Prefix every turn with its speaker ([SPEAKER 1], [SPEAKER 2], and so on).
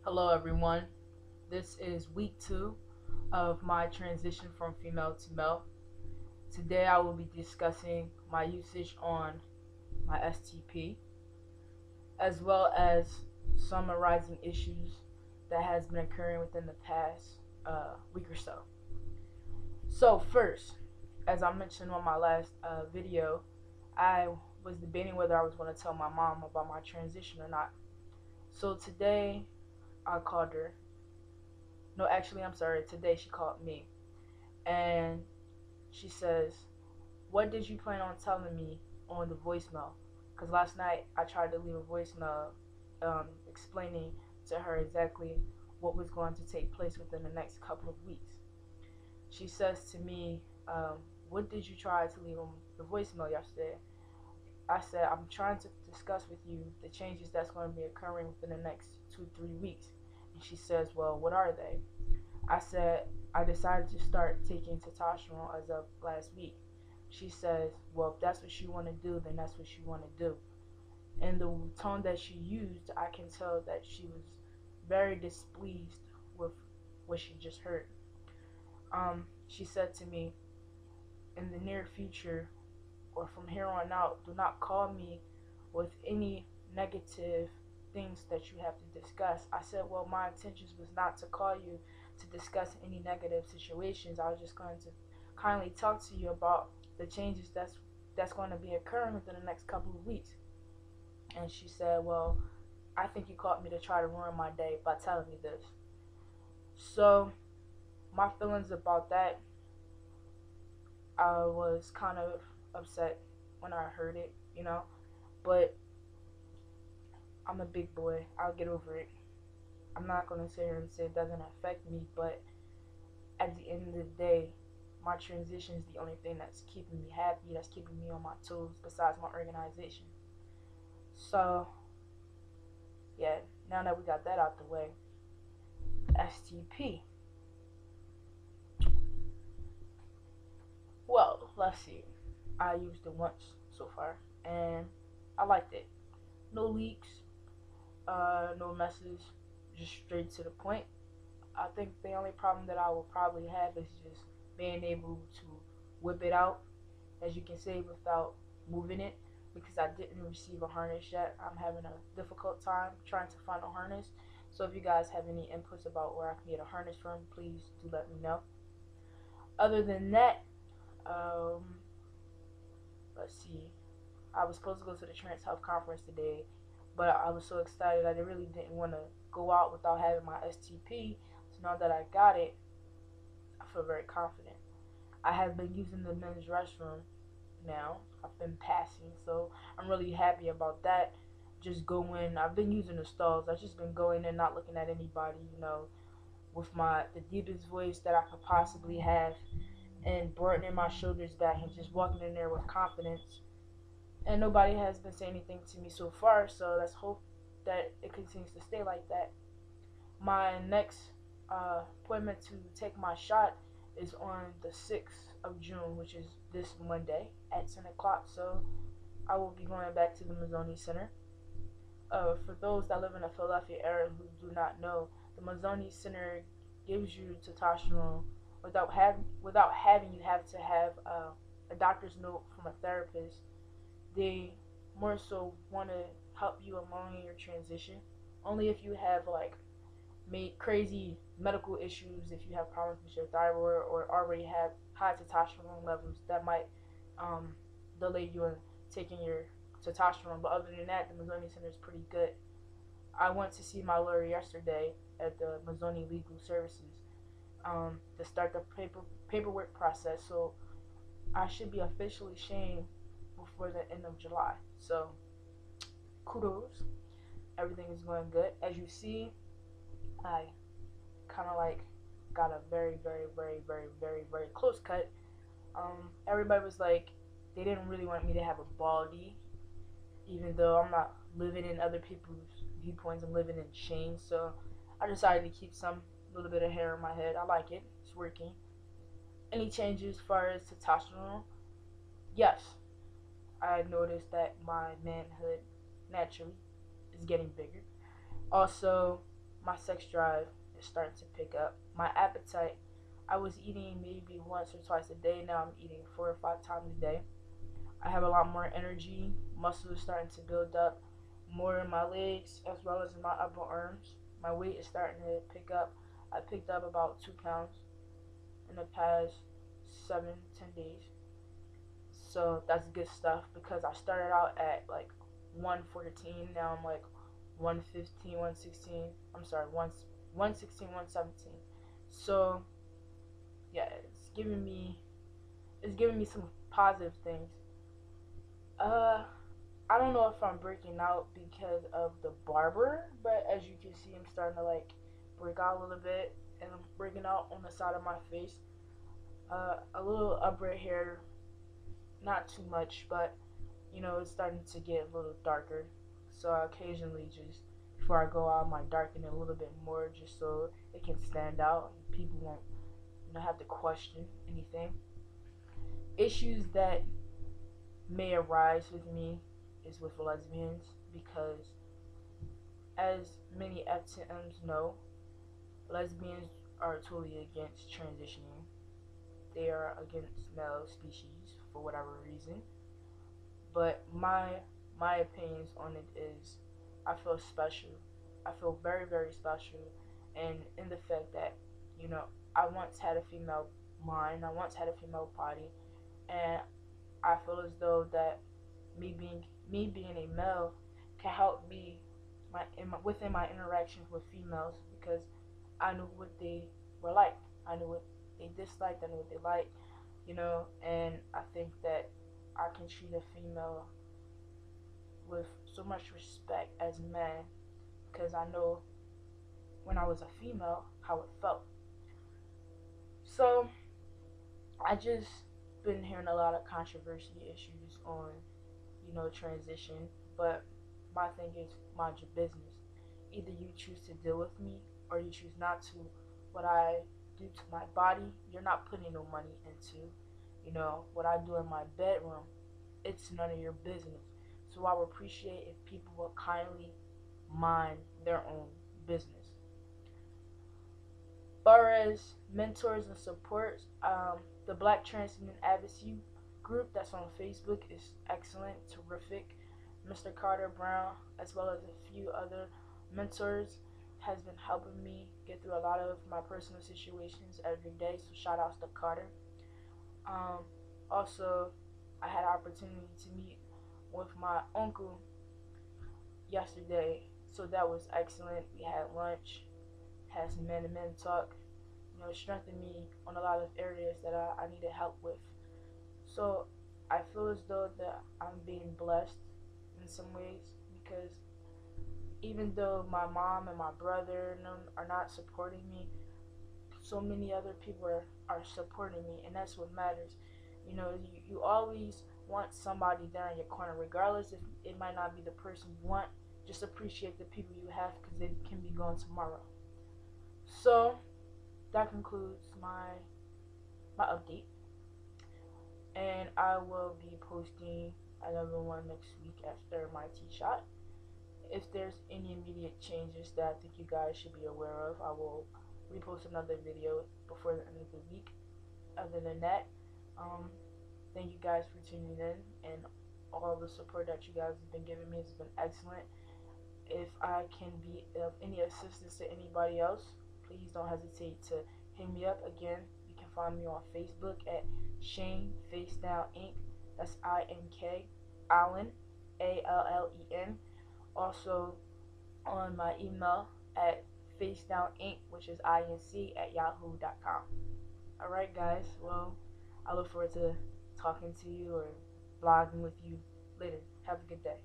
[SPEAKER 1] Hello, everyone. This is week 2 of my transition from female to male. Today, I will be discussing my usage on my STP, as well as summarizing issues that has been occurring within the past week or so. So, first, as I mentioned on my last video, I was debating whether I was going to tell my mom about my transition or not. So today, I called her. No, actually, I'm sorry. Today, she called me and she says, "What did you plan on telling me on the voicemail?" Because last night I tried to leave a voicemail explaining to her exactly what was going to take place within the next couple of weeks. She says to me, "What did you try to leave on the voicemail yesterday?" I said, "I'm trying to discuss with you the changes that's going to be occurring within the next 2-3 weeks." And she says, "Well, what are they?" I said, "I decided to start taking testosterone as of last week." She says, "Well, if that's what you want to do, then that's what you want to do." And the tone that she used, I can tell that she was very displeased with what she just heard. She said to me, "In the near future, or from here on out, do not call me with any negative things that you have to discuss." I said, "Well, my intentions was not to call you to discuss any negative situations. I was just going to kindly talk to you about the changes that's going to be occurring within the next couple of weeks." And she said, "Well, I think you called me to try to ruin my day by telling me this." So my feelings about that, I was kind of upset when I heard it. But I'm a big boy. I'll get over it. I'm not going to sit here and say it doesn't affect me, but at the end of the day, my transition is the only thing that's keeping me happy, that's keeping me on my toes, besides my organization. So, yeah, now that we got that out the way, STP. Well, let's see. I used it once so far, and I liked it. No leaks, no messes, just straight to the point. I think the only problem that I will probably have is just being able to whip it out, as you can say, without moving it, because I didn't receive a harness yet. I'm having a difficult time trying to find a harness. So if you guys have any inputs about where I can get a harness from, please do let me know. Other than that, um, let's see. I was supposed to go to the Trans Health Conference today, but I was so excited I really didn't want to go out without having my STP. So now that I got it, I feel very confident. I have been using the men's restroom now. I've been passing, so I'm really happy about that. Just going. I've been using the stalls. I've just been going in, not looking at anybody. With the deepest voice that I could possibly have, and broadening my shoulders back, and just walking in there with confidence. And nobody has been saying anything to me so far. So let's hope that it continues to stay like that. My next appointment to take my shot is on the 6th of June, which is this Monday at 10 o'clock. So I will be going back to the Mazzoni Center. For those that live in the Philadelphia area who do not know, the Mazzoni Center gives you testosterone without having you have to have a doctor's note from a therapist. They more so want to help you along in your transition. Only if you have made crazy medical issues, if you have problems with your thyroid or already have high testosterone levels, that might um, delay you in taking your testosterone. But other than that, the Mazzoni Center is pretty good. I went to see my lawyer yesterday at the Mazzoni Legal Services to start the paperwork process. So I should be officially shamed before the end of July. So kudos. Everything is going good. As you see, I kind of got a very, very, very, very, very, very close cut. Everybody was like, they didn't really want me to have a baldy, even though I'm not living in other people's viewpoints. I'm living in shame. So I decided to keep some little bit of hair in my head. I like it. It's working. Any changes as far as testosterone? Yes, I noticed that my manhood naturally is getting bigger. Also, my sex drive is starting to pick up. My appetite, I was eating maybe once or twice a day. Now I'm eating 4 or 5 times a day. I have a lot more energy. Muscle is starting to build up more in my legs as well as in my upper arms. My weight is starting to pick up. I picked up about 2 pounds in the past 7, 10 days. So that's good stuff because I started out at like 114. Now I'm like 115, 116. I'm sorry, 116, 117. So yeah, it's giving me some positive things. Uh, I don't know if I'm breaking out because of the barber, but as you can see, I'm starting to like break out a little bit, and I'm breaking out on the side of my face. A little up right here, not too much, but it's starting to get a little darker. So I occasionally just before I go out, I might darken it a little bit more just so it can stand out and people won't have to question anything. Issues that may arise with me is with lesbians because, as many FTMs know, lesbians are totally against transitioning. They are against male species for whatever reason. But my opinions on it is, I feel special. I feel very very special, and in the fact that you know I once had a female mind. I once had a female body, and I feel as though that me being a male can help me within my interactions with females because I knew what they were like. I knew what they disliked. I knew what they liked. And I think that I can treat a female with so much respect as a man because I know when I was a female how it felt. So I just been hearing a lot of controversy issues on transition, but my thing is mind your business. Either you choose to deal with me or you choose not to. What I do to my body, you're not putting no money into. What I do in my bedroom, it's none of your business. So I would appreciate if people would kindly mind their own business. Far as mentors and supports, the Black Trans Human Advocacy group that's on Facebook is excellent, terrific. Mr. Carter Brown, as well as a few other mentors, has been helping me get through a lot of my personal situations every day. So shout outs to Carter. Um, Also, I had an opportunity to meet with my uncle yesterday, so that was excellent. We had lunch, had some man to man talk. It strengthened me on a lot of areas that I needed help with. So I feel as though that I'm being blessed in some ways because even though my mom and my brother and them are not supporting me, so many other people are supporting me, and that's what matters. You always want somebody there in your corner, regardless if it might not be the person you want. Just appreciate the people you have because they can be gone tomorrow. So that concludes my update, and I will be posting another one next week after my tea shot. If there's any immediate changes that I think you guys should be aware of, I will repost another video before the end of the week. Other than that, um, thank you guys for tuning in, and all the support that you guys have been giving me has been excellent. If I can be of any assistance to anybody else, please don't hesitate to hit me up. Again, you can find me on Facebook at Shane Face Down Inc. That's INK Allen, ALLEN. Also on my email at facedowninc, which is INC at yahoo.com. Alright, guys. Well, I look forward to talking to you or vlogging with you later. Have a good day.